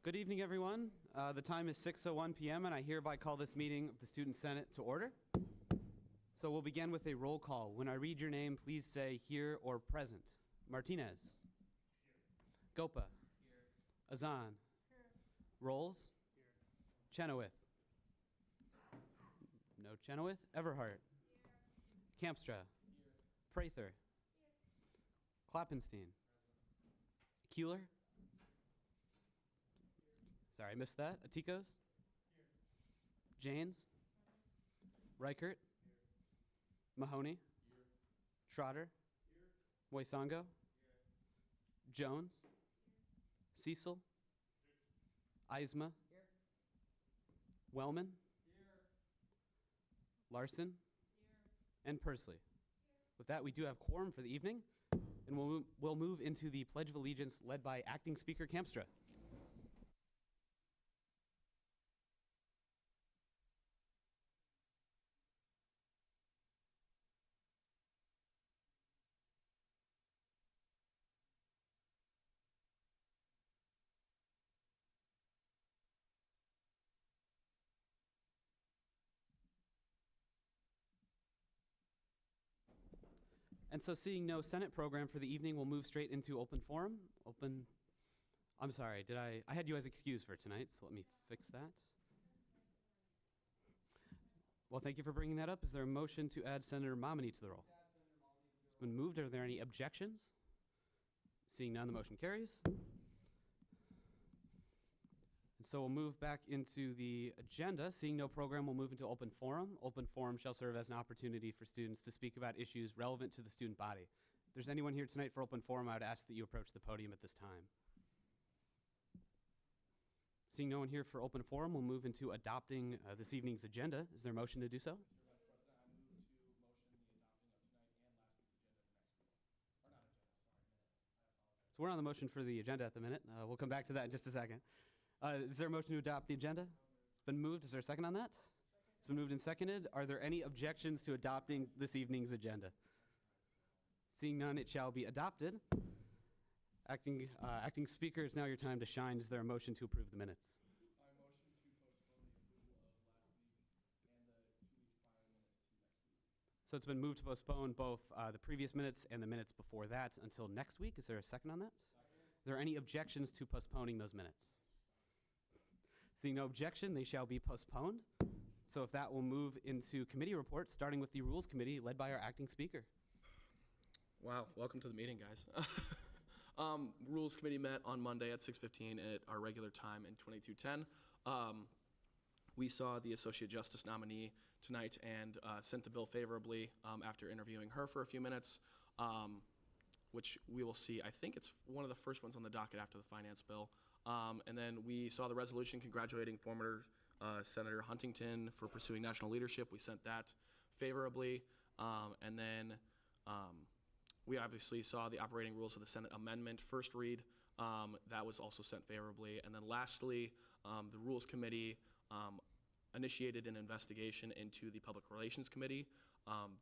Good evening, everyone. The time is 6:01 p.m., and I hereby call this meeting of the Student Senate to order. So we'll begin with a roll call. When I read your name, please say here or present. Martinez. Here. Gopa. Here. Azan. Here. Rolls. Here. Chenoweth. No Chenoweth. Everhart. Here. Campstra. Here. Prather. Here. Klappenstein. Keeler. Sorry, I missed that. Atikos? Here. Janes? Reichert? Here. Mahoney? Here. Trotter? Here. Moisango? Here. Jones? Here. Cecil? Here. Eisma? Here. Wellman? Here. Larson? Here. And Pursley. Here. With that, we do have quorum for the evening, and we'll move into the Pledge of Allegiance led by Acting Speaker Campstra. And so seeing no Senate program for the evening, we'll move straight into open forum. I'm sorry, I had you as excused for tonight, so let me fix that. Well, thank you for bringing that up. Is there a motion to add Senator Mominy to the roll? It's been moved. Are there any objections? Seeing none, the motion carries. And so we'll move back into the agenda. Seeing no program, we'll move into open forum. Open forum shall serve as an opportunity for students to speak about issues relevant to the student body. If there's anyone here tonight for open forum, I would ask that you approach the podium at this time. Seeing no one here for open forum, we'll move into adopting this evening's agenda. Is there a motion to do so? Mr. Vice President, I move to motion the adopting of tonight and last week's agenda for next week. Or not agenda, sorry, minutes. I apologize. So we're on the motion for the agenda at the minute. We'll come back to that in just a second. Is there a motion to adopt the agenda? It's been moved. Is there a second on that? It's been moved and seconded. Are there any objections to adopting this evening's agenda? Seeing none, it shall be adopted. Acting Speaker, it's now your time to shine. Is there a motion to approve the minutes? I motion to postpone the approval of last week's and the 2 weeks prior minutes to next week. So it's been moved to postpone both the previous minutes and the minutes before that until next week. Is there a second on that? Second. Are there any objections to postponing those minutes? Seeing no objection, they shall be postponed. So if that, we'll move into committee reports, starting with the Rules Committee, led by our acting speaker. Wow, welcome to the meeting, guys. Rules Committee met on Monday at 6:15 at our regular time in 2210. We saw the Associate Justice nominee tonight and sent the bill favorably after interviewing her for a few minutes, which we will see. I think it's one of the first ones on the docket after the finance bill. And then we saw the resolution congratulating former Senator Huntington for pursuing national leadership. We sent that favorably. And then we obviously saw the operating rules of the Senate amendment first read. That was also sent favorably. And then lastly, the Rules Committee initiated an investigation into the Public Relations Committee.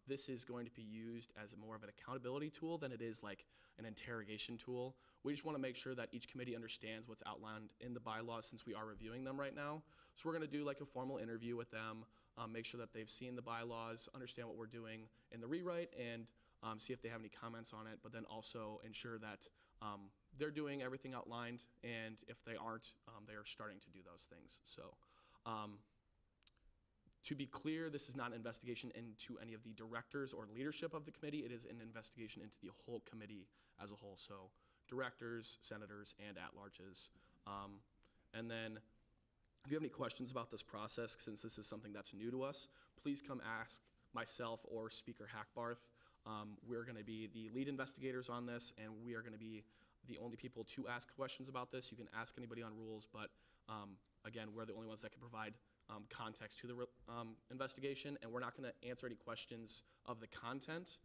This is going to be used as more of an accountability tool than it is like an interrogation tool. We just want to make sure that each committee understands what's outlined in the bylaws since we are reviewing them right now. So we're going to do like a formal interview with them, make sure that they've seen the bylaws, understand what we're doing in the rewrite, and see if they have any comments on it, but then also ensure that they're doing everything outlined, and if they aren't, they are starting to do those things. So. To be clear, this is not an investigation into any of the directors or leadership of the committee. It is an investigation into the whole committee as a whole. So directors, senators, and at-larges. And then if you have any questions about this process, since this is something that's new to us, please come ask myself or Speaker Hackbarth. We're going to be the lead investigators on this, and we are going to be the only people to ask questions about this. You can ask anybody on rules, but again, we're the only ones that can provide context to the investigation, and we're not going to answer any questions of the content.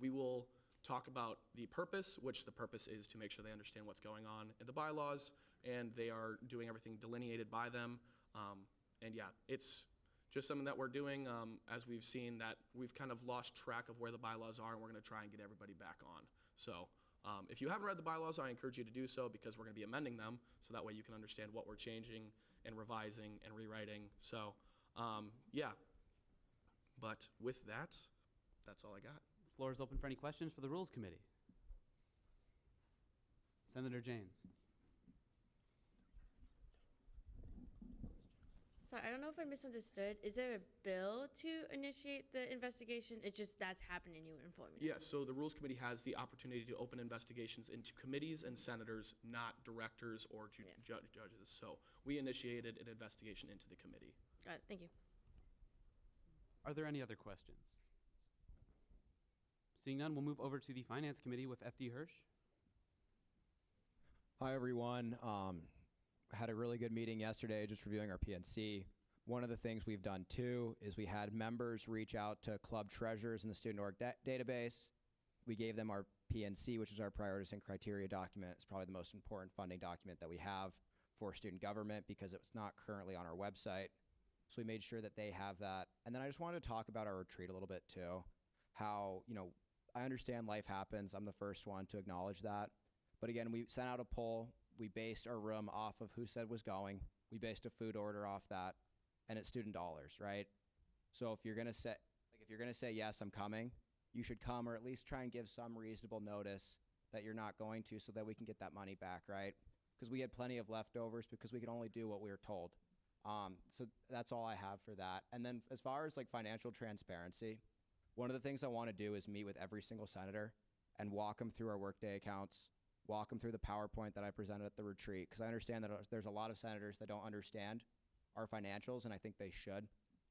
We will talk about the purpose, which the purpose is to make sure they understand what's going on in the bylaws, and they are doing everything delineated by them. And yeah, it's just something that we're doing as we've seen that we've kind of lost track of where the bylaws are, and we're going to try and get everybody back on. So If you haven't read the bylaws, I encourage you to do so because we're going to be amending them so that way you can understand what we're changing and revising and rewriting. So, yeah. But with that, that's all I got. Floor is open for any questions for the Rules Committee. Senator James. Sorry, I don't know if I misunderstood. Is there a bill to initiate the investigation? It's just that's happening, you informed me. Yes, so the Rules Committee has the opportunity to open investigations into committees and senators, not directors or judges. So we initiated an investigation into the committee. Got it, thank you. Are there any other questions? Seeing none, we'll move over to the Finance Committee with FD Hirsch. Hi, everyone. Had a really good meeting yesterday, just reviewing our PNC. One of the things we've done, too, is we had members reach out to club treasurers in the student org database. We gave them our PNC, which is our priorities and criteria document. It's probably the most important funding document that we have for student government because it's not currently on our website. So we made sure that they have that. And then I just wanted to talk about our retreat a little bit, too. How, I understand life happens. I'm the first one to acknowledge that. But again, we sent out a poll. We based our room off of who said was going. We based a food order off that, and it's student dollars, right? So if you're gonna say yes, I'm coming, you should come, or at least try and give some reasonable notice that you're not going to, so that we can get that money back, right? Because we had plenty of leftovers because we could only do what we were told. So that's all I have for that. And then as far as like financial transparency, one of the things I want to do is meet with every single senator and walk them through our workday accounts, walk them through the PowerPoint that I presented at the retreat, because I understand that there's a lot of senators that don't understand our financials, and I think they should.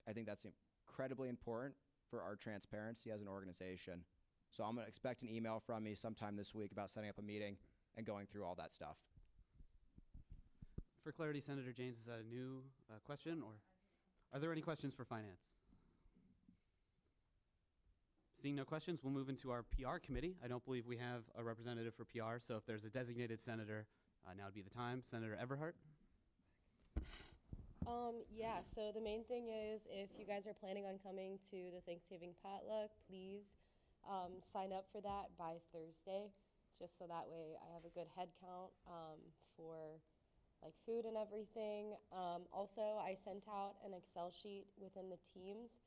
I think that's incredibly important for our transparency as an organization. So I'm going to expect an email from me sometime this week about setting up a meeting and going through all that stuff. For clarity, Senator James, is that a new question, or are there any questions for Finance? Seeing no questions, we'll move into our PR committee. I don't believe we have a representative for PR, so if there's a designated senator, now would be the time. Senator Everhart. Yeah, so the main thing is if you guys are planning on coming to the Thanksgiving potluck, please sign up for that by Thursday, just so that way I have a good head count for like food and everything. Also, I sent out an Excel sheet within the teams.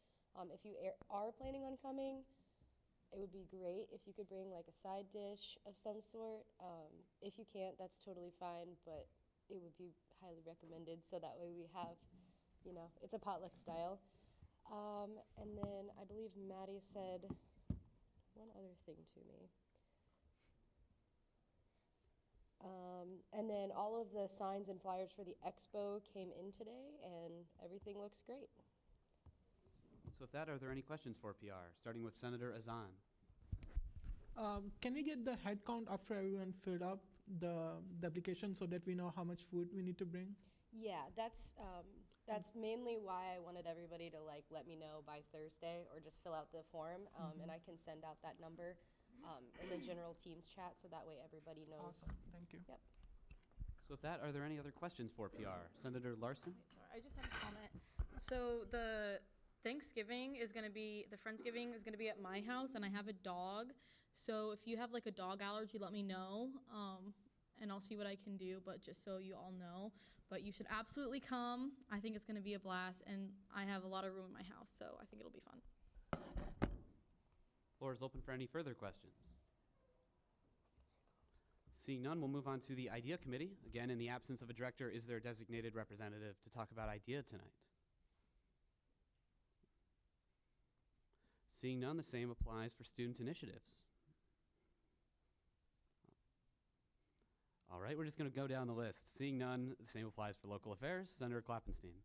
If you are planning on coming, it would be great if you could bring like a side dish of some sort. If you can't, that's totally fine, but it would be highly recommended so that way we have, it's a potluck style. And then I believe Maddie said one other thing to me. And then all of the signs and flyers for the expo came in today, and everything looks great. So with that, are there any questions for PR, starting with Senator Azan? Can we get the head count after everyone filled up the application so that we know how much food we need to bring? Yeah, that's mainly why I wanted everybody to let me know by Thursday or just fill out the form, and I can send out that number in the general Teams chat so that way everybody knows. Awesome, thank you. Yep. So with that, are there any other questions for PR? Senator Larson? Sorry, I just have a comment. So the Thanksgiving is going to be, the Friendsgiving is going to be at my house, and I have a dog. So if you have like a dog allergy, let me know, and I'll see what I can do, but just so you all know. But you should absolutely come. I think it's going to be a blast, and I have a lot of room in my house, so I think it'll be fun. Floor is open for any further questions. Seeing none, we'll move on to the IDEA Committee. Again, in the absence of a director, is there a designated representative to talk about IDEA tonight? Seeing none, the same applies for student initiatives. All right, we're just going to go down the list. Seeing none, the same applies for local affairs. Senator Klappenstein.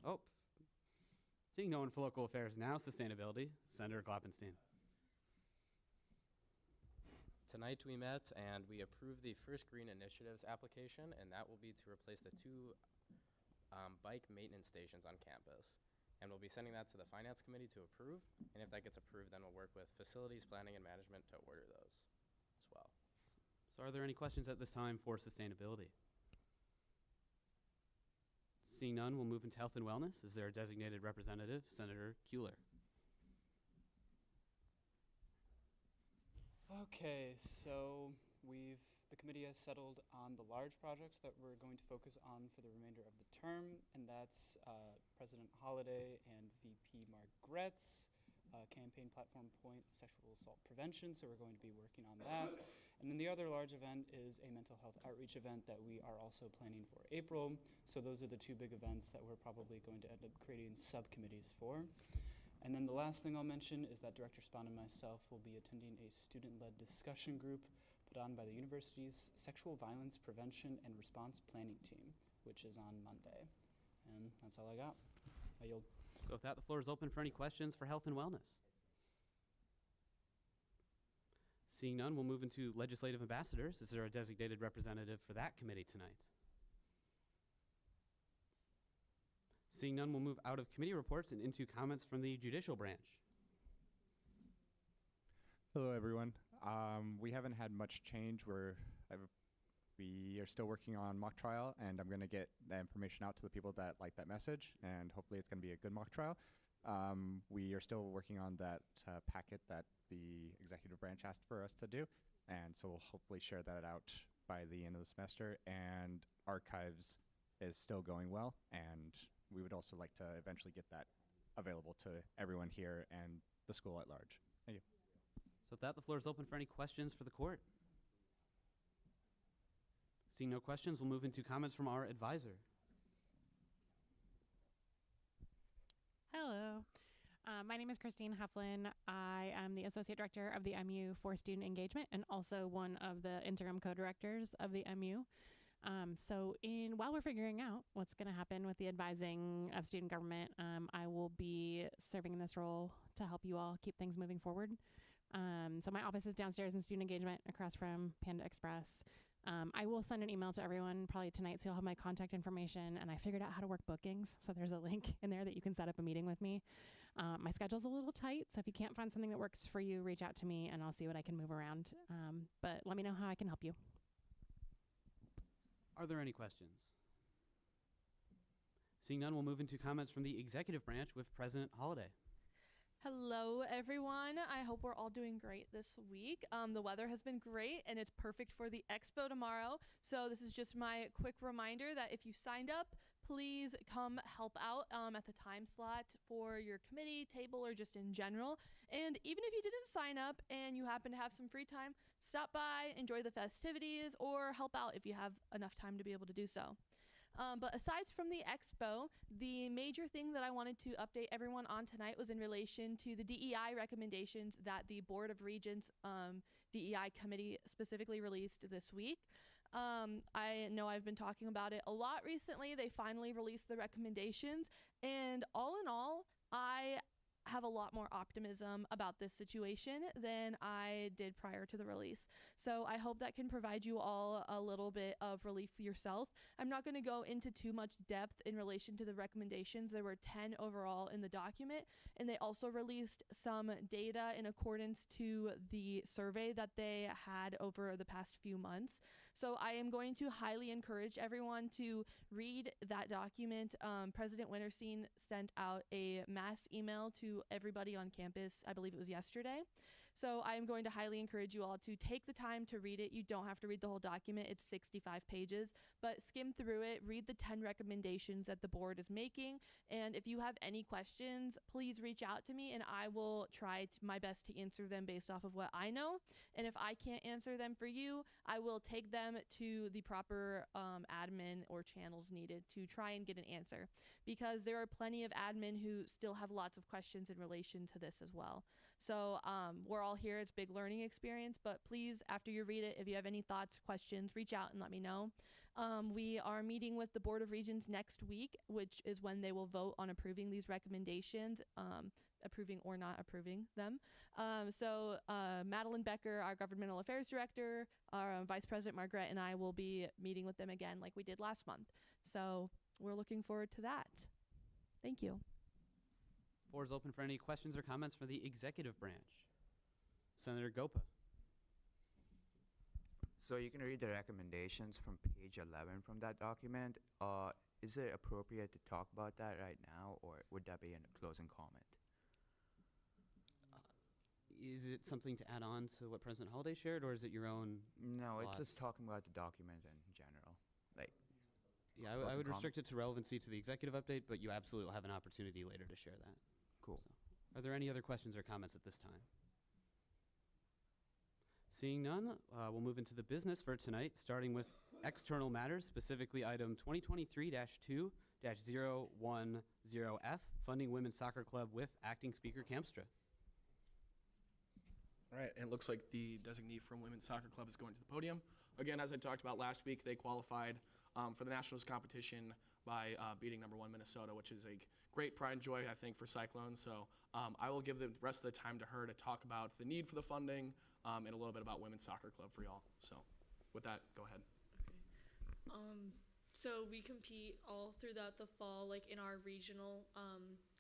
Oh, seeing no one for local affairs now, sustainability. Senator Klappenstein. Tonight we met and we approved the first Green Initiatives application, and that will be to replace the 2 bike maintenance stations on campus. And we'll be sending that to the Finance Committee to approve, and if that gets approved, then we'll work with Facilities Planning and Management to order those as well. So are there any questions at this time for sustainability? Seeing none, we'll move into health and wellness. Is there a designated representative? Senator Kuehler. Okay, so the committee has settled on the large projects that we're going to focus on for the remainder of the term, and that's President Holliday and VP Margret's campaign platform point of sexual assault prevention, so we're going to be working on that. And then the other large event is a mental health outreach event that we are also planning for April. So those are the two big events that we're probably going to end up creating subcommittees for. And then the last thing I'll mention is that Director Spahn and myself will be attending a student-led discussion group put on by the university's Sexual Violence Prevention and Response Planning Team, which is on Monday. And that's all I got. I yield. So with that, the floor is open for any questions for health and wellness. Seeing none, we'll move into legislative ambassadors. Is there a designated representative for that committee tonight? Seeing none, we'll move out of committee reports and into comments from the judicial branch. Hello, everyone. We haven't had much change. We are still working on mock trial, and I'm going to get that information out to the people that like that message, and hopefully it's going to be a good mock trial. We are still working on that packet that the executive branch asked for us to do, and so we'll hopefully share that out by the end of the semester. And archives is still going well, and we would also like to eventually get that available to everyone here and the school at large. Thank you. So with that, the floor is open for any questions for the court. Seeing no questions, we'll move into comments from our advisor. Hello. My name is Christine Heflin. I am the Associate Director of the MU for Student Engagement and also one of the interim co-directors of the MU. While we're figuring out what's going to happen with the advising of student government, I will be serving in this role to help you all keep things moving forward. So my office is downstairs in Student Engagement across from Panda Express. I will send an email to everyone probably tonight, so you'll have my contact information, and I figured out how to work bookings, so there's a link in there that you can set up a meeting with me. My schedule's a little tight, so if you can't find something that works for you, reach out to me, and I'll see what I can move around. But let me know how I can help you. Are there any questions? Seeing none, we'll move into comments from the executive branch with President Holliday. Hello, everyone. I hope we're all doing great this week. The weather has been great, and it's perfect for the expo tomorrow. So this is just my quick reminder that if you signed up, please come help out at the time slot for your committee, table, or just in general. And even if you didn't sign up and you happen to have some free time, stop by, enjoy the festivities, or help out if you have enough time to be able to do so. But aside from the expo, the major thing that I wanted to update everyone on tonight was in relation to the DEI recommendations that the Board of Regents DEI committee specifically released this week. I know I've been talking about it a lot recently. They finally released the recommendations, and all in all, I have a lot more optimism about this situation than I did prior to the release. So I hope that can provide you all a little bit of relief yourself. I'm not going to go into too much depth in relation to the recommendations. There were 10 overall in the document, and they also released some data in accordance to the survey that they had over the past few months. So I am going to highly encourage everyone to read that document. President Winterstein sent out a mass email to everybody on campus, I believe it was yesterday. So I am going to highly encourage you all to take the time to read it. You don't have to read the whole document. It's 65 pages, but skim through it, read the 10 recommendations that the board is making. And if you have any questions, please reach out to me and I will try my best to answer them based off of what I know. And if I can't answer them for you, I will take them to the proper admin or channels needed to try and get an answer, because there are plenty of admin who still have lots of questions in relation to this as well. So we're all here. It's a big learning experience, but please, after you read it, if you have any thoughts, questions, reach out and let me know. We are meeting with the Board of Regents next week, which is when they will vote on approving these recommendations, approving or not approving them. Madeline Becker, our Governmental Affairs Director, our Vice President Margaret, and I will be meeting with them again like we did last month. So we're looking forward to that. Thank you. Floor is open for any questions or comments for the executive branch. Senator Gopa. So you can read the recommendations from page 11 from that document. Is it appropriate to talk about that right now, or would that be in a closing comment? is it something to add on to what President Holliday shared, or is it your own? No, it's thoughts? just talking about the document in general. Like, Yeah, I Closing would comment? restrict it to relevancy to the executive update, but you absolutely will have an opportunity later to share that. cool. Are there any other questions or comments at this time? Seeing none, we'll move into the business for tonight, starting with external matters, specifically item 2023-2-010F, funding Women's Soccer Club with Acting Speaker Kamstra. All right, and it looks like the designee from Women's Soccer Club is going to the podium. Again, as I talked about last week, they qualified for the Nationals competition by beating number 1 Minnesota, which is a great pride and joy, I think, for Cyclones. So I will give the rest of the time to her to talk about the need for the funding and a little bit about Women's Soccer Club for y'all. So with that, go ahead. So we compete all throughout the fall, like in our regional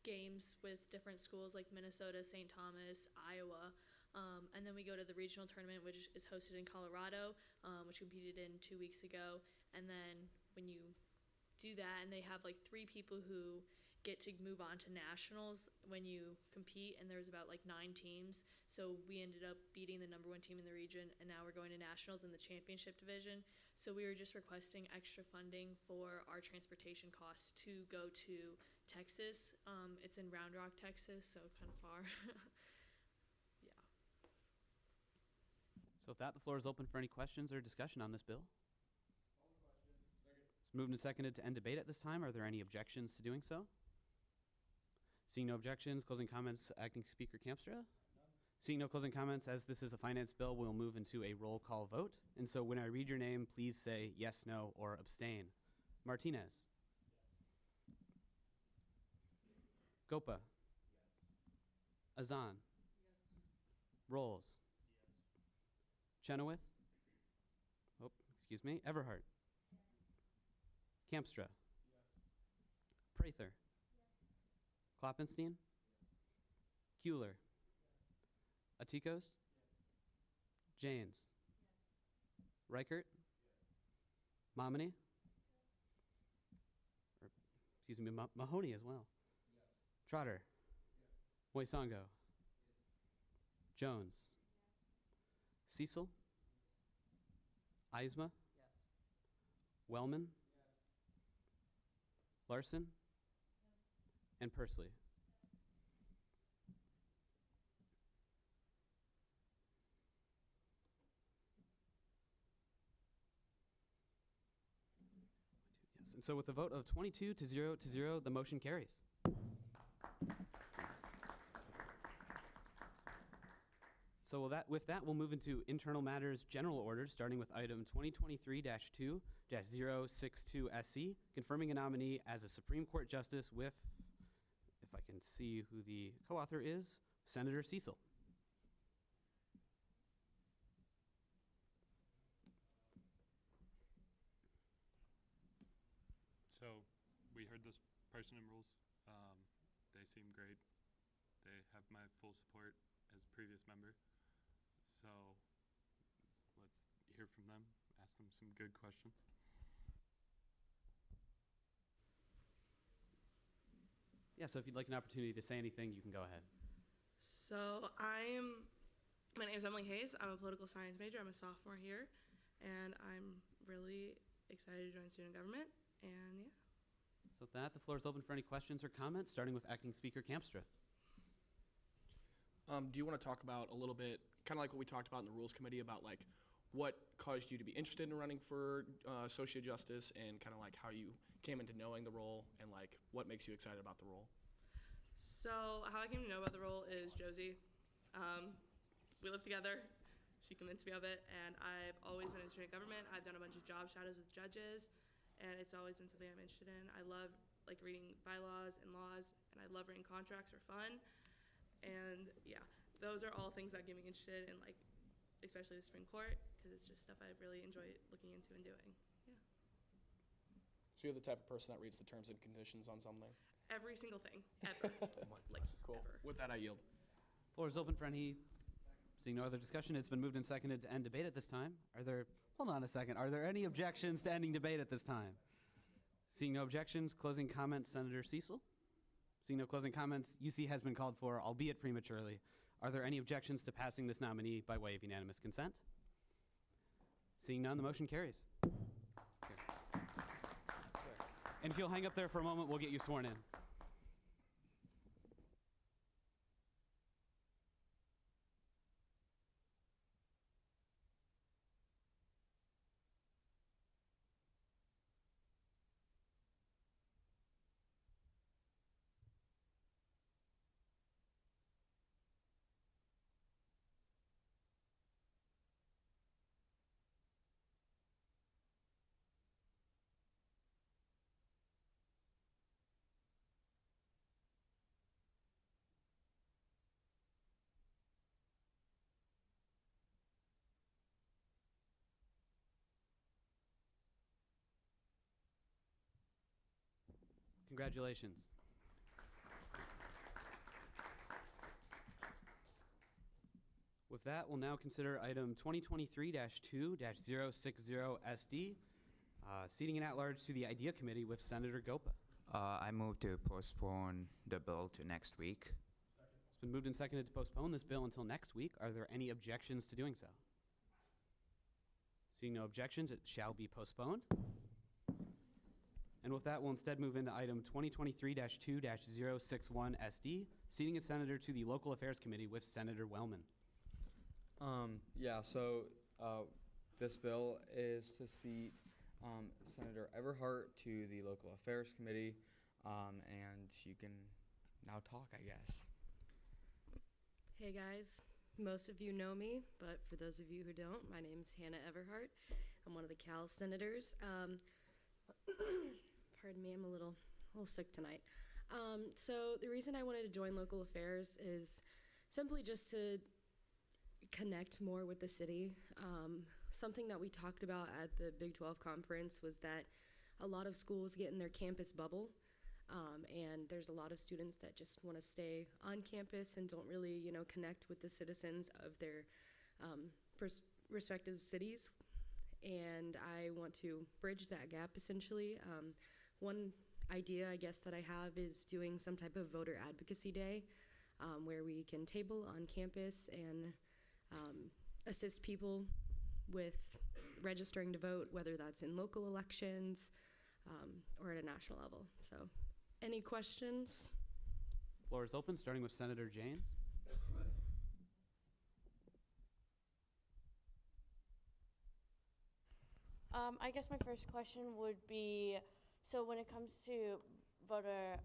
games with different schools like Minnesota, St. Thomas, Iowa. And then we go to the regional tournament, which is hosted in Colorado, which we competed in 2 weeks ago. And then when you do that, and they have like 3 people who get to move on to nationals when you compete, and there's about like 9 teams. So we ended up beating the number 1 team in the region, and now we're going to nationals in the championship division. So we were just requesting extra funding for our transportation costs to go to Texas. It's in Round Rock, Texas, so kind of far. Yeah. So with that, the floor is open for any questions or discussion on this bill. It's moved and seconded to end debate at this time. Are there any objections to doing so? Seeing no objections, closing comments, Acting Speaker Kamstra? Seeing no closing comments, as this is a finance bill, we'll move into a roll call vote. And so when I read your name, please say yes, no, or abstain. Martinez. Gopa. Azan. Rolls. Chenoweth. Oh, excuse me. Everhart. Kamstra. Prather. Kloppenstein. Kuehler. Atikos? Janes? Reichert? Momini? Or, excuse me, Mahoney as well. Trotter? Moisango? Jones? Cecil? Eisma? Wellman? Larson? And Pursley? And so with a vote of 22 to 0 to 0, the motion carries. So with that, we'll move into internal matters general orders, starting with item 2023-2-062SC, confirming a nominee as a Supreme Court Justice with, if I can see who the co-author is, Senator Cecil. So we heard this person and rules. They seem great. They have my full support as a previous member. So let's hear from them, ask them some good questions. Yeah, so if you'd like an opportunity to say anything, you can go ahead. So my name is Emily Hayes. I'm a political science major. I'm a sophomore here, and I'm really excited to join student government, and yeah. So with that, the floor is open for any questions or comments, starting with Acting Speaker Kamstra. Do you want to talk about a little bit, kind of like what we talked about in the Rules Committee, about like what caused you to be interested in running for Associate Justice, and kind of like how you came into knowing the role, and like what makes you excited about the role? So how I came to know about the role is Josie. We live together. She convinced me of it, and I've always been in student government. I've done a bunch of job shadows with judges, and it's always been something I'm interested in. I love like reading bylaws and laws, and I love reading contracts for fun. And yeah, those are all things that get me interested in, like, especially the Supreme Court, because it's just stuff I really enjoy looking into and doing. Yeah. So you're the type of person that reads the terms and conditions on something? Every single thing, ever. Like, cool. Ever. With that, I yield. Floor is open for any, seeing no other discussion, it's been moved and seconded to end debate at this time. Hold on a second, are there any objections to ending debate at this time? Seeing no objections, closing comments, Senator Cecil? Seeing no closing comments, UC has been called for, albeit prematurely. Are there any objections to passing this nominee by way of unanimous consent? Seeing none, the motion carries. And if you'll hang up there for a moment, we'll get you sworn in. Congratulations. With that, we'll now consider item 2023-2-060SD, seating an at-large to the Idea Committee with Senator Gopa. I move to postpone the bill to next week. It's been moved and seconded to postpone this bill until next week. Are there any objections to doing so? Seeing no objections, it shall be postponed. And with that, we'll instead move into item 2023-2-061SD, seating a senator to the Local Affairs Committee with Senator Wellman. This bill is to seat Senator Everhart to the Local Affairs Committee, and you can now talk, I guess. Hey guys, most of you know me, but for those of you who don't, my name's Hannah Everhart. I'm one of the Cal senators. Pardon me, I'm a little sick tonight. So the reason I wanted to join Local Affairs is simply just to connect more with the city. Something that we talked about at the Big 12 conference was that a lot of schools get in their campus bubble, and there's a lot of students that just want to stay on campus and don't really, connect with the citizens of their respective cities. And I want to bridge that gap, essentially. One idea, I guess, that I have is doing some type of voter advocacy day where we can table on campus and assist people with registering to vote, whether that's in local elections or at a national level. So, any questions? Floor is open, starting with Senator James. I guess my first question would be, so when it comes to voter,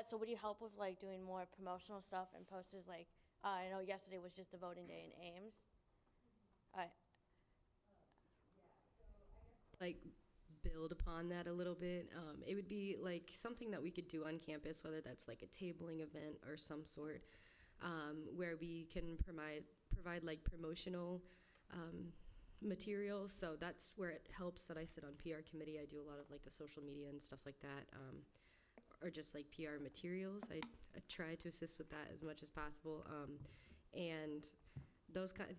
so would you help with like doing more promotional stuff and posters? Like, I know yesterday was just a voting day in Ames. Like build upon that a little bit. It would be like something that we could do on campus, whether that's like a tabling event or some sort, where we can provide like promotional material. So that's where it helps that I sit on PR committee. I do a lot of like the social media and stuff like that, or just like PR materials. I try to assist with that as much as possible, and those kind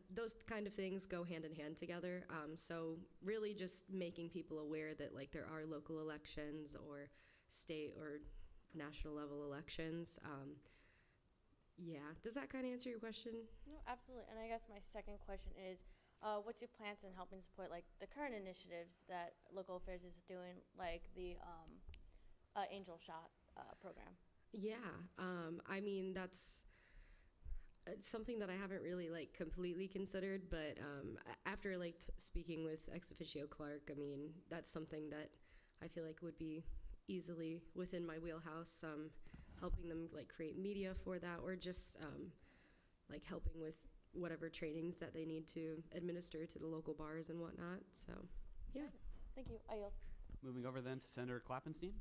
of things go hand in hand together. So really just making people aware that like there are local elections or state or national level elections. Yeah, does that kind of answer your question? No, absolutely. And I guess my second question is, what's your plans in helping support like the current initiatives that Local Affairs is doing, like the Angel Shot program? Yeah, I mean that's something that I haven't really like completely considered, but after like speaking with ex officio Clark, I mean that's something that I feel like would be easily within my wheelhouse. Helping them like create media for that, or just like helping with whatever trainings that they need to administer to the local bars and whatnot. So, yeah. Thank you. I yield. Moving over then to Senator Klappenstein.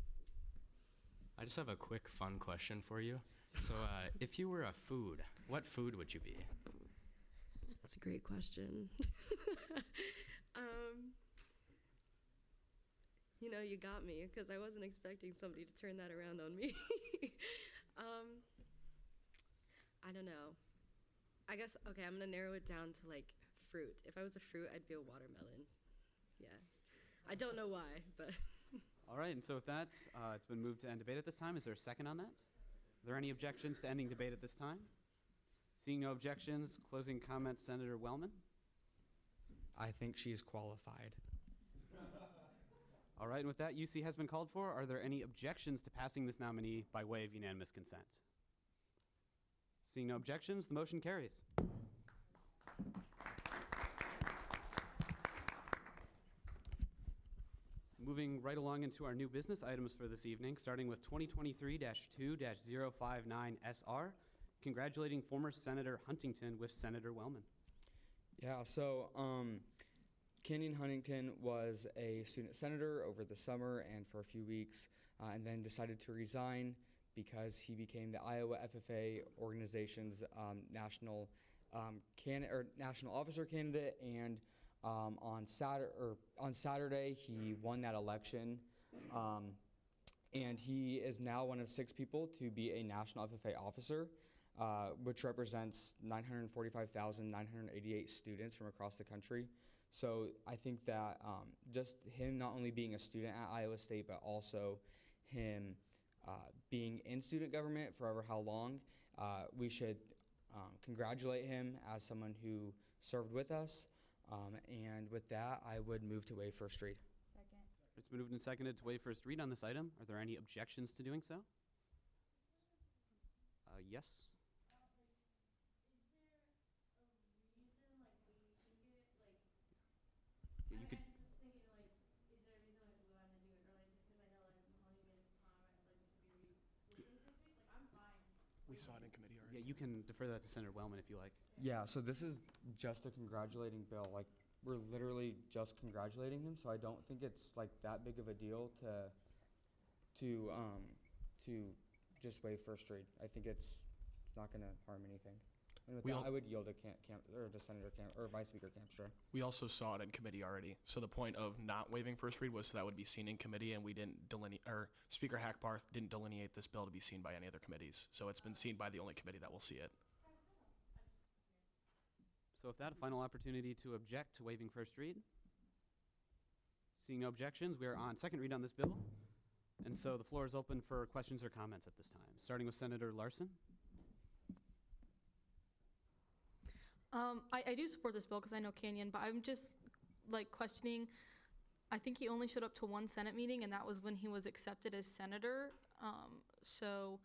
I just have a quick fun question for you. So if you were a food, what food would you be? That's a great question. You got me, because I wasn't expecting somebody to turn that around on me. I don't know. I guess, okay, I'm going to narrow it down to like fruit. If I was a fruit, I'd be a watermelon. Yeah. I don't know why, but. All right, and so with that, it's been moved to end debate at this time. Is there a second on that? Are there any objections to ending debate at this time? Seeing no objections, closing comments, Senator Wellman. I think she's qualified. All right, and with that, UC has been called for. Are there any objections to passing this nominee by way of unanimous consent? Seeing no objections, the motion carries. Moving right along into our new business items for this evening, starting with 2023-2-059SR, congratulating former Senator Huntington with Senator Wellman. Yeah, so Kenyon Huntington was a student senator over the summer and for a few weeks, and then decided to resign because he became the Iowa FFA organization's national officer candidate, and on Saturday he won that election, and he is now one of 6 people to be a national FFA officer, which represents 945,988 students from across the country. So I think that just him not only being a student at Iowa State, but also him being in student government for ever how long, we should congratulate him as someone who served with us. And with that, I would move to waive first read. Second. It's been moved and seconded to waive first read on this item. Are there any objections to doing so? Yes. Yeah, you could. We saw it in committee already. Yeah, you can defer that to Senator Wellman if you like. Yeah, so this is just a congratulating bill. Like, we're literally just congratulating him, so I don't think it's like that big of a deal to just waive first read. I think it's not going to harm anything. And with that, I would yield to Senator or Vice Speaker Campstra. We also saw it in committee already. So the point of not waiving first read was so that would be seen in committee, and we didn't delineate, or Speaker Hackbarth didn't delineate this bill to be seen by any other committees. So it's been seen by the only committee that will see it. So with that, a final opportunity to object to waiving first read. Seeing no objections, we are on second read on this bill. And so the floor is open for questions or comments at this time, starting with Senator Larson. I do support this bill because I know Canyon, but I'm just like questioning. I think he only showed up to one Senate meeting, and that was when he was accepted as senator. So,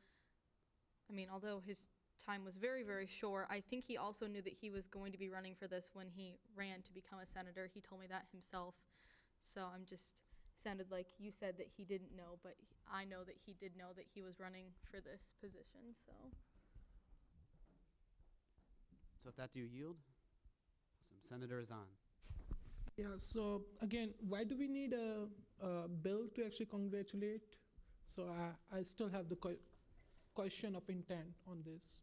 I mean, although his time was very, very short, I think he also knew that he was going to be running for this when he ran to become a senator. He told me that himself. So I'm just, sounded like you said that he didn't know, but I know that he did know that he was running for this position, so. So if that do you yield? Awesome. Senator is on. Yeah, so again, why do we need a bill to actually congratulate? So I still have the question of intent on this.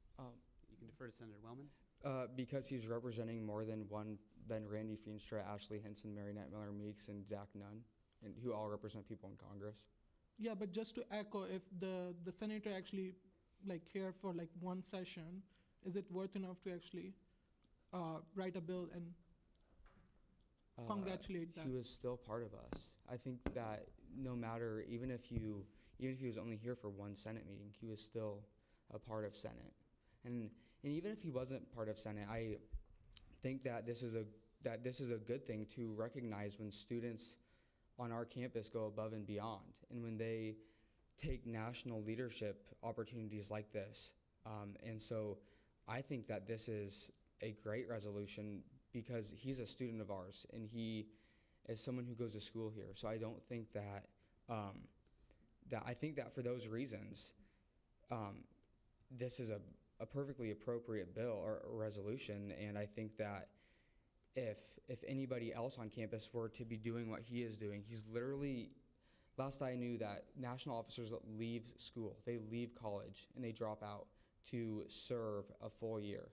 You can defer to Senator Wellman. Because he's representing more than Randy Feenstra, Ashley Henson, Marinette Miller-Meeks, and Zach Nunn, and who all represent people in Congress. Yeah, but just to echo, if the senator actually like here for like one session, is it worth enough to actually write a bill and congratulate that? He was still part of us. I think that no matter, even if he was only here for one Senate meeting, he was still a part of Senate. And even if he wasn't part of Senate, I think that this is a good thing to recognize when students on our campus go above and beyond, and when they take national leadership opportunities like this. And so I think that this is a great resolution because he's a student of ours, and he is someone who goes to school here. So I don't think that, I think that for those reasons, this is a perfectly appropriate bill or resolution. And I think that if anybody else on campus were to be doing what he is doing, he's literally, last I knew, that national officers leave school, they leave college, and they drop out to serve a full year.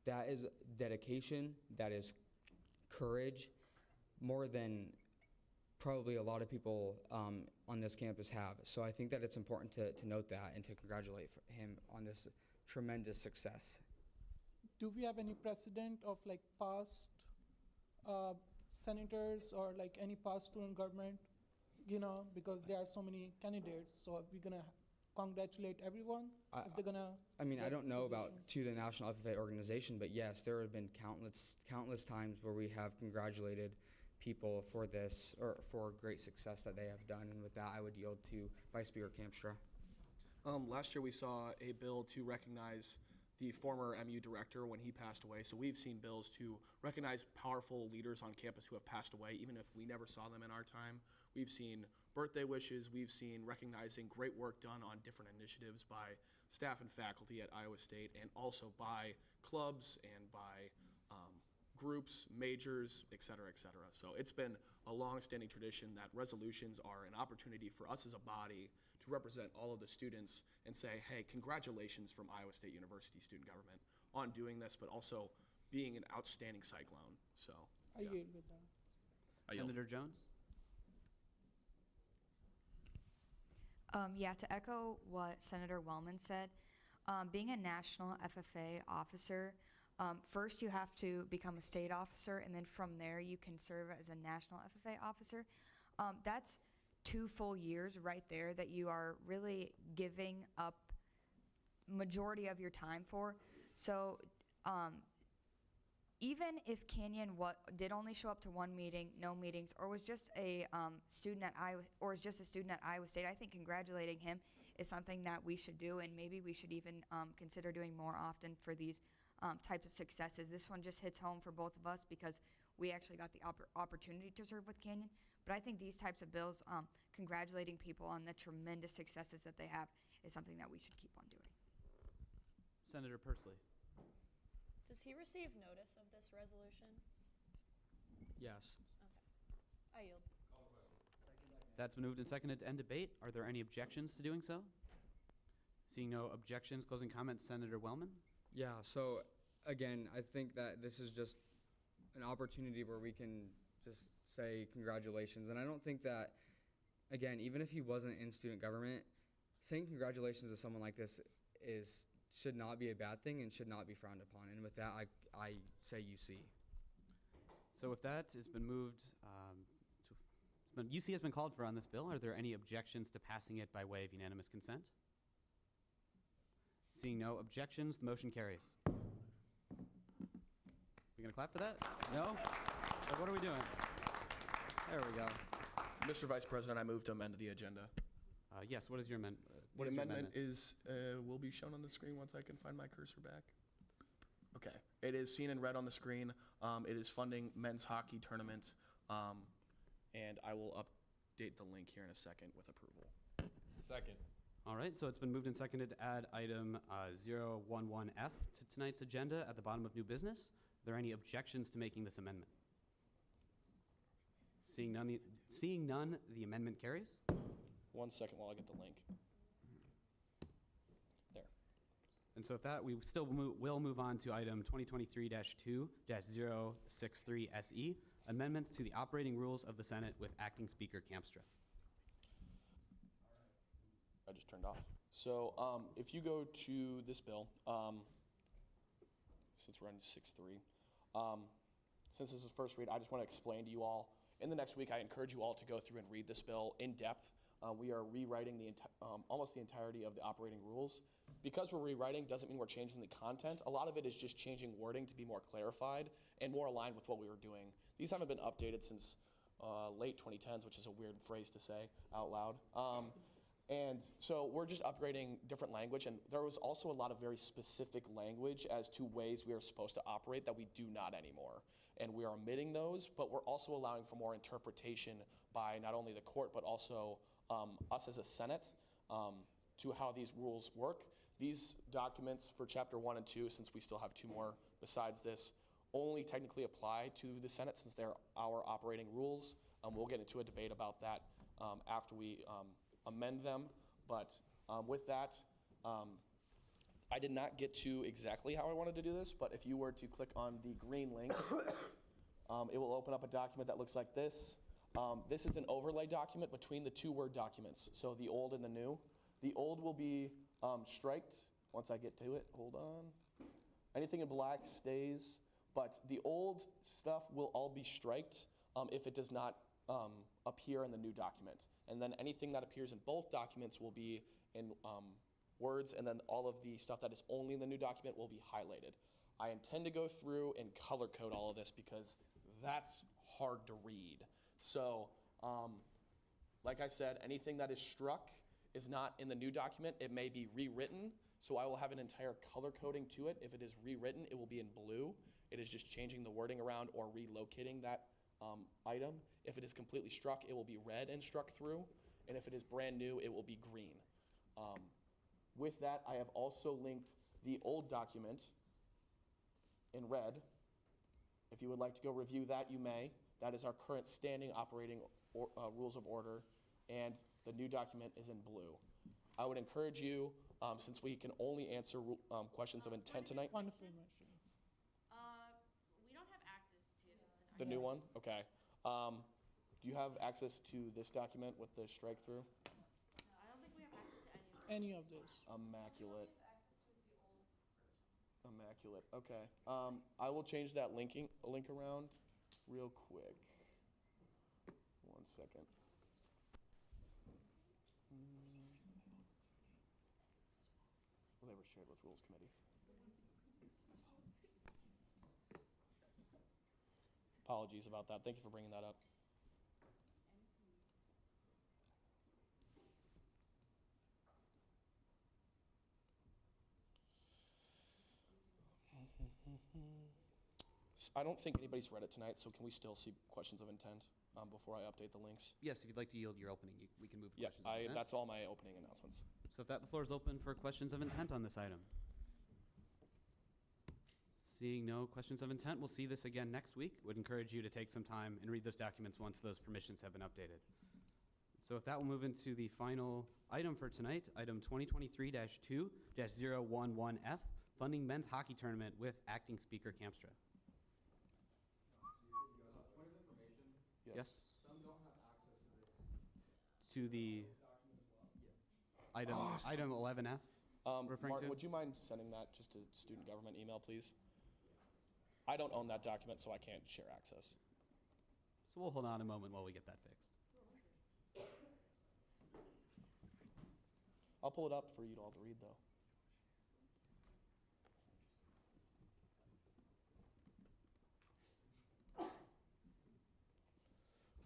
That is dedication, that is courage, more than probably a lot of people on this campus have. So I think that it's important to note that and to congratulate him on this tremendous success. Do we have any precedent of like past senators or like any past student government, because there are so many candidates, so we're gonna congratulate everyone if they're gonna? I mean, I get don't know about position? to the National FFA organization, but yes, there have been countless times where we have congratulated people for this or for great success that they have done. And with that, I would yield to Vice Speaker Kamstra. Last year we saw a bill to recognize the former MU director when he passed away. So we've seen bills to recognize powerful leaders on campus who have passed away, even if we never saw them in our time. We've seen birthday wishes. We've seen recognizing great work done on different initiatives by staff and faculty at Iowa State, and also by clubs and by groups, majors, et cetera, et cetera. So it's been a long-standing tradition that resolutions are an opportunity for us as a body to represent all of the students and say, hey, congratulations from Iowa State University student government on doing this, but also being an outstanding cyclone. So I yield with that. Senator Jones? Yeah, to echo what Senator Wellman said, being a national FFA officer, first you have to become a state officer, and then from there you can serve as a national FFA officer. That's 2 full years right there that you are really giving up majority of your time for. So even if Canyon did only show up to 1 meeting, no meetings, or was just a student at Iowa State, I think congratulating him is something that we should do, and maybe we should even consider doing more often for these types of successes. This one just hits home for both of us because we actually got the opportunity to serve with Canyon. But I think these types of bills, congratulating people on the tremendous successes that they have, is something that we should keep on doing. Senator Pursley? Does he receive notice of this resolution? Yes. I yield. That's been moved and seconded to end debate. Are there any objections to doing so? Seeing no objections, closing comments, Senator Wellman? Yeah, so again, I think that this is just an opportunity where we can just say congratulations. And I don't think that, again, even if he wasn't in student government, saying congratulations to someone like this should not be a bad thing and should not be frowned upon. And with that, I say UC. So with that, it's been moved, UC has been called for on this bill. Are there any objections to passing it by way of unanimous consent? Seeing no objections, the motion carries. We gonna clap for that? No? Like, what are we doing? There we go. Mr. Vice President, I move to amend the agenda. Yes, what is your amendment? The amendment will be shown on the screen once I can find my cursor back. Okay, it is seen in red on the screen. It is funding men's hockey tournament, and I will update the link here in a second with approval. Second. All right, so it's been moved and seconded to add item 011F to tonight's agenda at the bottom of new business. Are there any objections to making this amendment? Seeing none, the amendment carries. 1 second while I get the link. There. And so with that, we still will move on to item 2023-2-063SE, amendments to the operating rules of the Senate with Acting Speaker Kamstra. I just turned off. So if you go to this bill, since we're on 6.3, since this is first read, I just want to explain to you all. In the next week, I encourage you all to go through and read this bill in depth. We are rewriting almost the entirety of the operating rules. Because we're rewriting doesn't mean we're changing the content. A lot of it is just changing wording to be more clarified and more aligned with what we were doing. These haven't been updated since late 2010s, which is a weird phrase to say out loud. And so we're just upgrading different language, and there was also a lot of very specific language as to ways we are supposed to operate that we do not anymore. And we are omitting those, but we're also allowing for more interpretation by not only the court, but also us as a Senate to how these rules work. These documents for Chapter 1 and 2, since we still have 2 more besides this, only technically apply to the Senate since they're our operating rules. We'll get into a debate about that after we amend them. But with that, I did not get to exactly how I wanted to do this, but if you were to click on the green link, it will open up a document that looks like this. This is an overlay document between the 2 Word documents, so the old and the new. The old will be striked once I get to it. Hold on. Anything in black stays, but the old stuff will all be striked if it does not appear in the new document. And then anything that appears in both documents will be in words, and then all of the stuff that is only in the new document will be highlighted. I intend to go through and color code all of this because that's hard to read. So, like I said, anything that is struck is not in the new document. It may be rewritten, so I will have an entire color coding to it. If it is rewritten, it will be in blue. It is just changing the wording around or relocating that item. If it is completely struck, it will be red and struck through. And if it is brand new, it will be green. With that, I have also linked the old document in red. If you would like to go review that, you may. That is our current standing operating rules of order, and the new document is in blue. I would encourage you, since we can only answer questions of intent tonight. Wonderful, Martin. We don't have access to The new one? Okay. Do you have access to this document with the strike through? No, I don't think we have access to Any of this. Immaculate. Immaculate. Okay. I will change that link around real quick. 1 second. Well, they were shared with Rules Committee. Apologies about that. Thank you for bringing that up. I don't think anybody's read it tonight, so can we still see questions of intent before I update the links? Yes, if you'd like to yield your opening, we can move to Yeah, questions of intent. that's all my opening announcements. So if that, the floor is open for questions of intent on this item. Seeing no questions of intent, we'll see this again next week. Would encourage you to take some time and read those documents once those permissions have been updated. So if that, will move into the final item for tonight, item 2023-2-011F, funding men's hockey tournament with acting speaker Kamstra. Yes. Some don't have access to this. To the item, Awesome. item 11F. Referring Martin, to? would you mind sending that just to student government email, please? I don't own that document, so I can't share access. So we'll hold on a moment while we get that fixed. I'll pull it up for you all to read, though.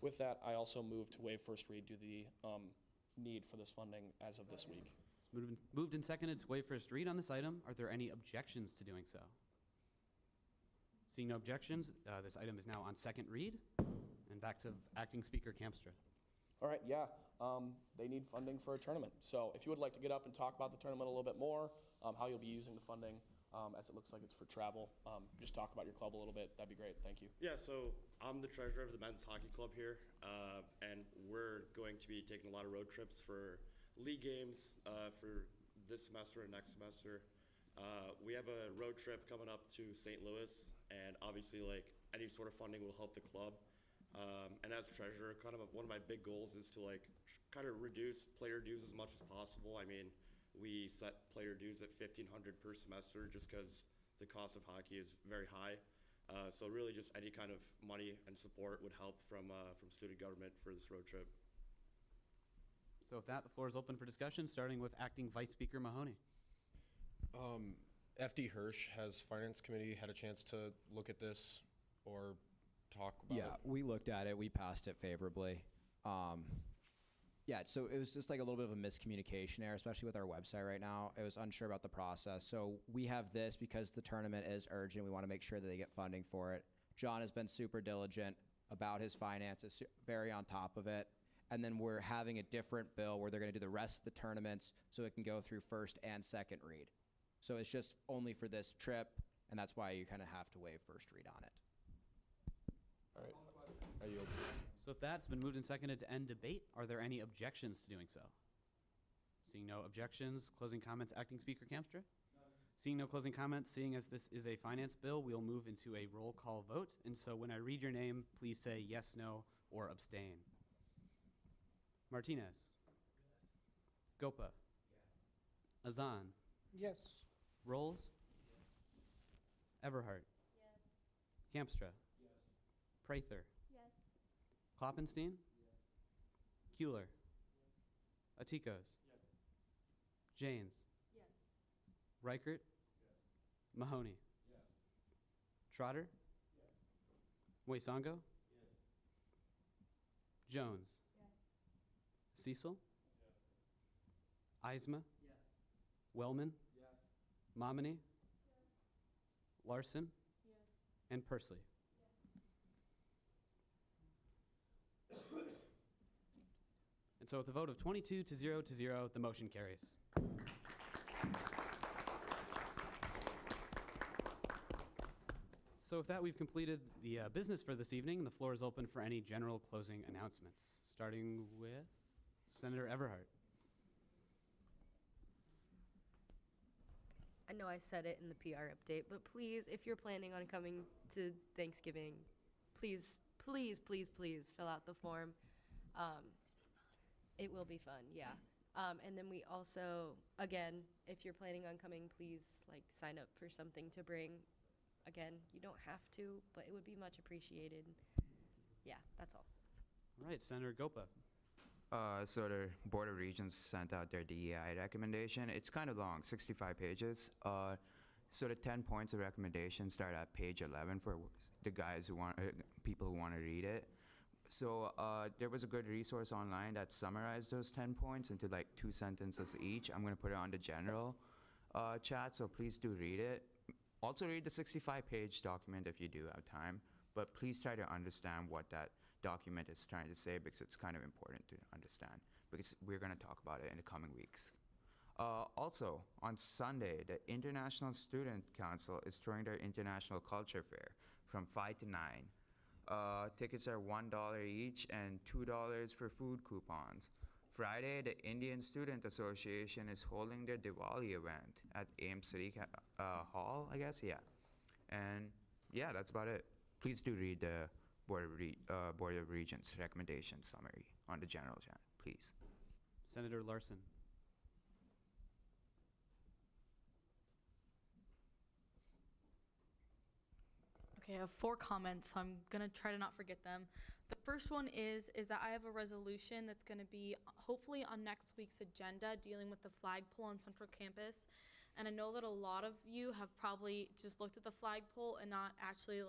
With that, I also move to waive first read due to the need for this funding as of this week. Moved and seconded to waive first read on this item. Are there any objections to doing so? Seeing no objections, this item is now on second read. And back to acting speaker Kamstra. All right, yeah, they need funding for a tournament. So if you would like to get up and talk about the tournament a little bit more, how you'll be using the funding, as it looks like it's for travel, just talk about your club a little bit, that'd be great, thank you. Yeah, so I'm the treasurer of the men's hockey club here, and we're going to be taking a lot of road trips for league games for this semester and next semester. We have a road trip coming up to St. Louis, and obviously, like, any sort of funding will help the club. And as treasurer, kind of one of my big goals is to like kind of reduce player dues as much as possible. I mean, we set player dues at $1,500 per semester just because the cost of hockey is very high. So really, just any kind of money and support would help from student government for this road trip. So with that, the floor is open for discussion, starting with acting Vice Speaker Mahoney. FD Hirsch, has Finance Committee had a chance to look at this or talk about it? Yeah, we looked at it. We passed it favorably. Yeah, so it was just like a little bit of a miscommunication error, especially with our website right now. It was unsure about the process. So we have this because the tournament is urgent. We want to make sure that they get funding for it. John has been super diligent about his finances, very on top of it. And then we're having a different bill where they're going to do the rest of the tournaments so it can go through first and second read. So it's just only for this trip, and that's why you kind of have to waive first read on it. All right. I yield. So if that's been moved and seconded to end debate, are there any objections to doing so? Seeing no objections, closing comments, acting Speaker Kamstra? Seeing no closing comments, seeing as this is a finance bill, we'll move into a roll call vote. And so when I read your name, please say yes, no, or abstain. Martinez? Yes. Gopa? Yes. Azan? Yes. Rolls? Yes. Everhart? Yes. Kamstra? Yes. Prather? Yes. Kloppenstein? Yes. Kuehler? Yes. Atikos? Yes. Janes. Yes. Reichert. Mahoney. Trotter. Moisango. Jones. Cecil. Eisma. Wellman. Momini. Larson. And Pursley. And so with a vote of 22 to 0 to 0, the motion carries. So with that, we've completed the business for this evening, and the floor is open for any general closing announcements, starting with Senator Everhart. I know I said it in the PR update, but please, if you're planning on coming to Thanksgiving, please, please, please, please fill out the form. It will be fun, yeah. And then we also, again, if you're planning on coming, please sign up for something to bring. Again, you don't have to, but it would be much appreciated. Yeah, that's all. All right, Senator Gopa. So the Board of Regents sent out their DEI recommendation. It's kind of long, 65 pages. So the 10 points of recommendation start at page 11 for the guys who want, people who want to read it. So there was a good resource online that summarized those 10 points into 2 sentences each. I'm going to put it on the general chat, so please do read it. Also read the 65-page document if you do have time, but please try to understand what that document is trying to say, because it's kind of important to understand, because we're going to talk about it in the coming weeks. Also, on Sunday, the International Student Council is throwing their International Culture Fair from 5 to 9. Tickets are $1 each and $2 for food coupons. Friday, the Indian Student Association is holding their Diwali event at Ames City Hall, I guess, yeah. And yeah, that's about it. Please do read the Board of Regents recommendation summary on the general chat, please. Senator Larson. Okay, I have 4 comments, so I'm gonna try to not forget them. The first one is that I have a resolution that's gonna be hopefully on next week's agenda dealing with the flagpole on Central Campus. And I know that a lot of you have probably just looked at the flagpole and not actually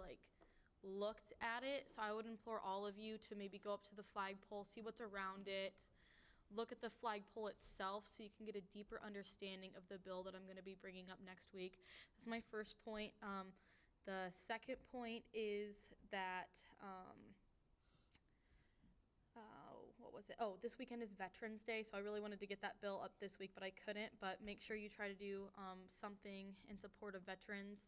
looked at it. So I would implore all of you to maybe go up to the flagpole, see what's around it, look at the flagpole itself so you can get a deeper understanding of the bill that I'm gonna be bringing up next week. That's my first point. The second point is that, what was it? Oh, this weekend is Veterans Day, so I really wanted to get that bill up this week, but I couldn't. But make sure you try to do something in support of veterans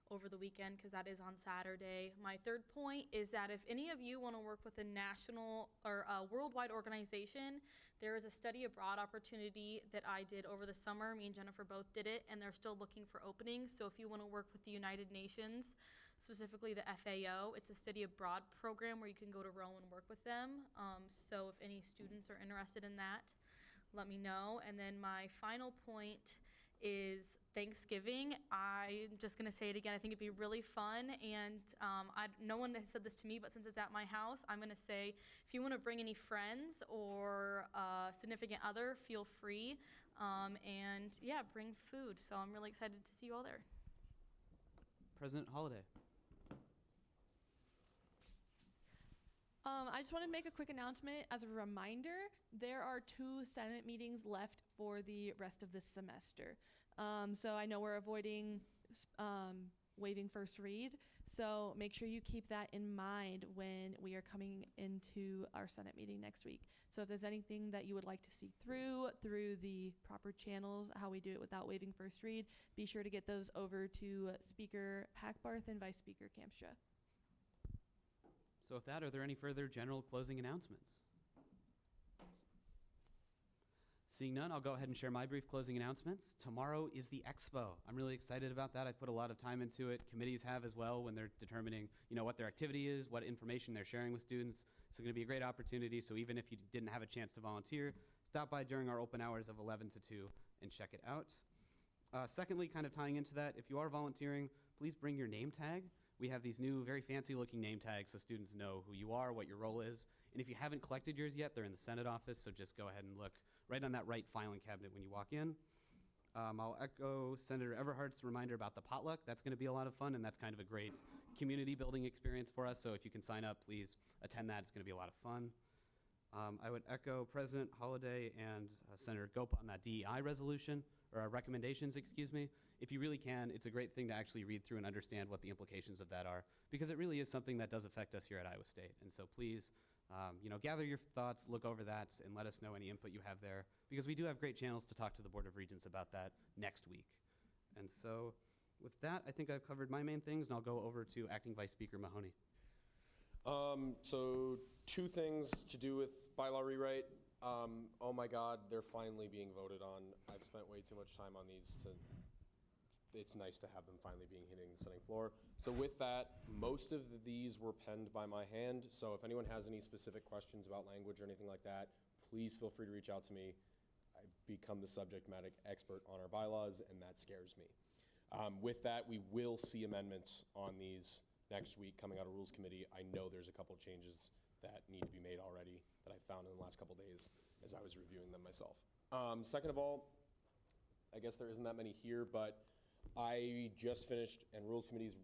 over the weekend, because that is on Saturday. My third point is that if any of you want to work with a national or a worldwide organization, there is a study abroad opportunity that I did over the summer. Me and Jennifer both did it, and they're still looking for openings. So if you want to work with the United Nations, specifically the FAO, it's a study abroad program where you can go to Rome and work with them. So if any students are interested in that, let me know. And then my final point is Thanksgiving. I'm just going to say it again. I think it'd be really fun. And no one has said this to me, but since it's at my house, I'm going to say if you want to bring any friends or significant other, feel free. And yeah, bring food. So I'm really excited to see you all there. President Holliday. I just want to make a quick announcement. As a reminder, there are 2 Senate meetings left for the rest of this semester. So I know we're avoiding waiving first read, so make sure you keep that in mind when we are coming into our Senate meeting next week. So if there's anything that you would like to see through the proper channels, how we do it without waiving first read, be sure to get those over to Speaker Hackbarth and Vice Speaker Kamstra. So with that, are there any further general closing announcements? Seeing none, I'll go ahead and share my brief closing announcements. Tomorrow is the expo. I'm really excited about that. I put a lot of time into it. Committees have as well when they're determining, what their activity is, what information they're sharing with students. It's going to be a great opportunity. So even if you didn't have a chance to volunteer, stop by during our open hours of 11 to 2 and check it out. Secondly, kind of tying into that, if you are volunteering, please bring your name tag. We have these new, very fancy-looking name tags so students know who you are, what your role is. And if you haven't collected yours yet, they're in the Senate office, so just go ahead and look right on that right filing cabinet when you walk in. I'll echo Senator Everhart's reminder about the potluck. That's going to be a lot of fun, and that's kind of a great community building experience for us. So if you can sign up, please attend that. It's going to be a lot of fun. I would echo President Holliday and Senator Gopa on that DEI resolution, or recommendations, excuse me. If you really can, it's a great thing to actually read through and understand what the implications of that are, because it really is something that does affect us here at Iowa State. And so please, gather your thoughts, look over that, and let us know any input you have there, because we do have great channels to talk to the Board of Regents about that next week. And so with that, I think I've covered my main things, and I'll go over to Acting Vice Speaker Mahoney. So 2 things to do with bylaw rewrite. Oh my God, they're finally being voted on. I've spent way too much time on these it's nice to have them finally being hitting the Senate floor. So with that, most of these were penned by my hand. So if anyone has any specific questions about language or anything like that, please feel free to reach out to me. I've become the subject matter expert on our bylaws, and that scares me. With that, we will see amendments on these next week coming out of Rules Committee. I know there's a couple changes that need to be made already that I found in the last couple days as I was reviewing them myself. Second of all, I guess there isn't that many here, but I just finished, and Rules Committee's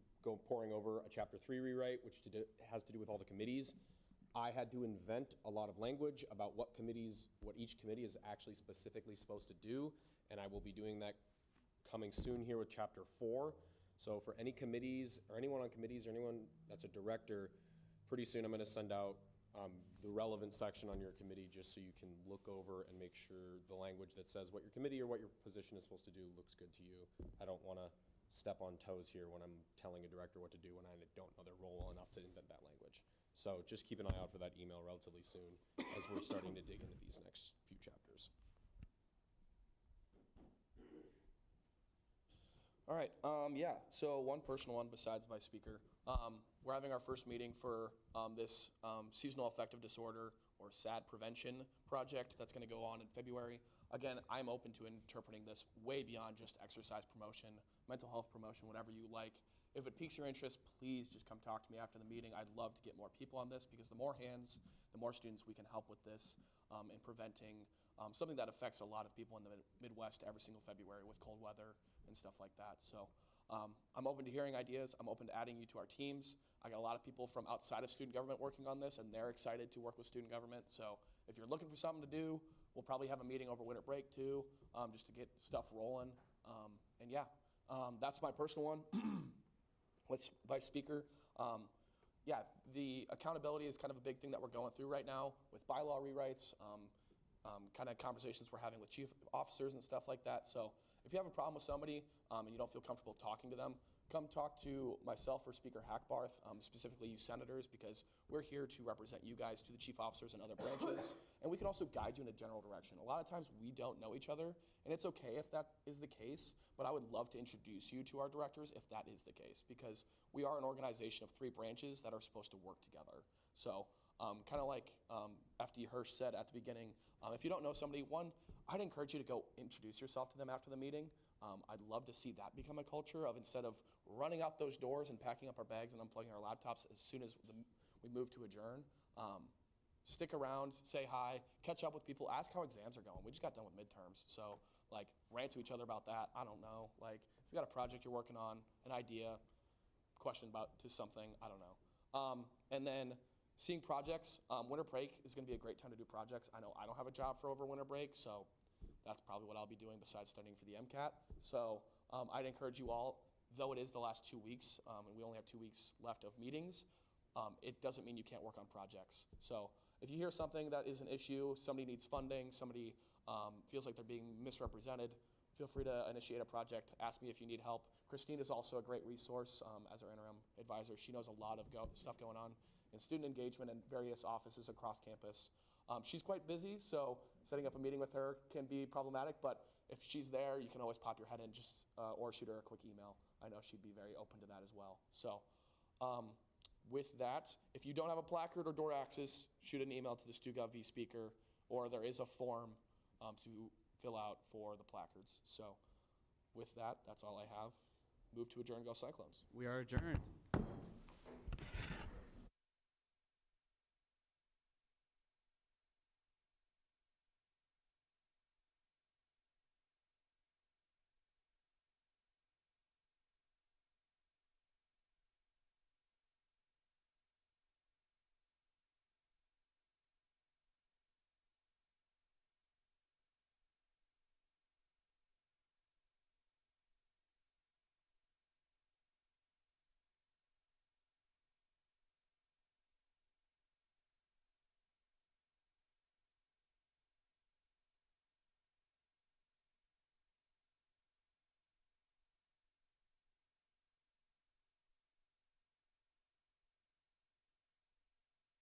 pouring over a Chapter 3 rewrite, which has to do with all the committees. I had to invent a lot of language about what each committee is actually specifically supposed to do, and I will be doing that coming soon here with Chapter 4. So for any committees, or anyone on committees, or anyone that's a director, pretty soon I'm going to send out the relevant section on your committee just so you can look over and make sure the language that says what your committee or what your position is supposed to do looks good to you. I don't want to step on toes here when I'm telling a director what to do when I don't know their role well enough to invent that language. So just keep an eye out for that email relatively soon as we're starting to dig into these next few chapters. All right, yeah, so one personal one besides Vice Speaker. We're having our first meeting for this seasonal affective disorder or SAD prevention project that's gonna go on in February. Again, I'm open to interpreting this way beyond just exercise promotion, mental health promotion, whatever you like. If it piques your interest, please just come talk to me after the meeting. I'd love to get more people on this because the more hands, the more students we can help with this in preventing something that affects a lot of people in the Midwest every single February with cold weather and stuff like that. So I'm open to hearing ideas. I'm open to adding you to our teams. I got a lot of people from outside of student government working on this, and they're excited to work with student government. So if you're looking for something to do, we'll probably have a meeting over winter break too, just to get stuff rolling. And yeah, that's my personal one. With Vice Speaker, yeah, the accountability is kind of a big thing that we're going through right now with bylaw rewrites, kind of conversations we're having with chief officers and stuff like that. So if you have a problem with somebody and you don't feel comfortable talking to them, come talk to myself or Speaker Hackbarth, specifically you senators, because we're here to represent you guys to the chief officers and other branches, and we can also guide you in a general direction. A lot of times we don't know each other, and it's okay if that is the case, but I would love to introduce you to our directors if that is the case, because we are an organization of 3 branches that are supposed to work together. So kind of like FD Hirsch said at the beginning, if you don't know somebody, one, I'd encourage you to go introduce yourself to them after the meeting. I'd love to see that become a culture of, instead of running out those doors and packing up our bags and unplugging our laptops as soon as we move to adjourn, stick around, say hi, catch up with people, ask how exams are going. We just got done with midterms, so like rant to each other about that. I don't know, like if you got a project you're working on, an idea, question about to something, I don't know. And then seeing projects, winter break is gonna be a great time to do projects. I know I don't have a job for over winter break, so that's probably what I'll be doing besides studying for the MCAT. So I'd encourage you all, though it is the last 2 weeks, and we only have 2 weeks left of meetings, it doesn't mean you can't work on projects. So if you hear something that is an issue, somebody needs funding, somebody feels like they're being misrepresented, feel free to initiate a project. Ask me if you need help. Christine is also a great resource as our interim advisor. She knows a lot of stuff going on in student engagement and various offices across campus. She's quite busy, so setting up a meeting with her can be problematic, but if she's there, you can always pop your head in or shoot her a quick email. I know she'd be very open to that as well. So with that, if you don't have a placard or door access, shoot an email to the stugov speaker, or there is a form to fill out for the placards. So with that, that's all I have. Move to adjourn, go Cyclones. We are adjourned.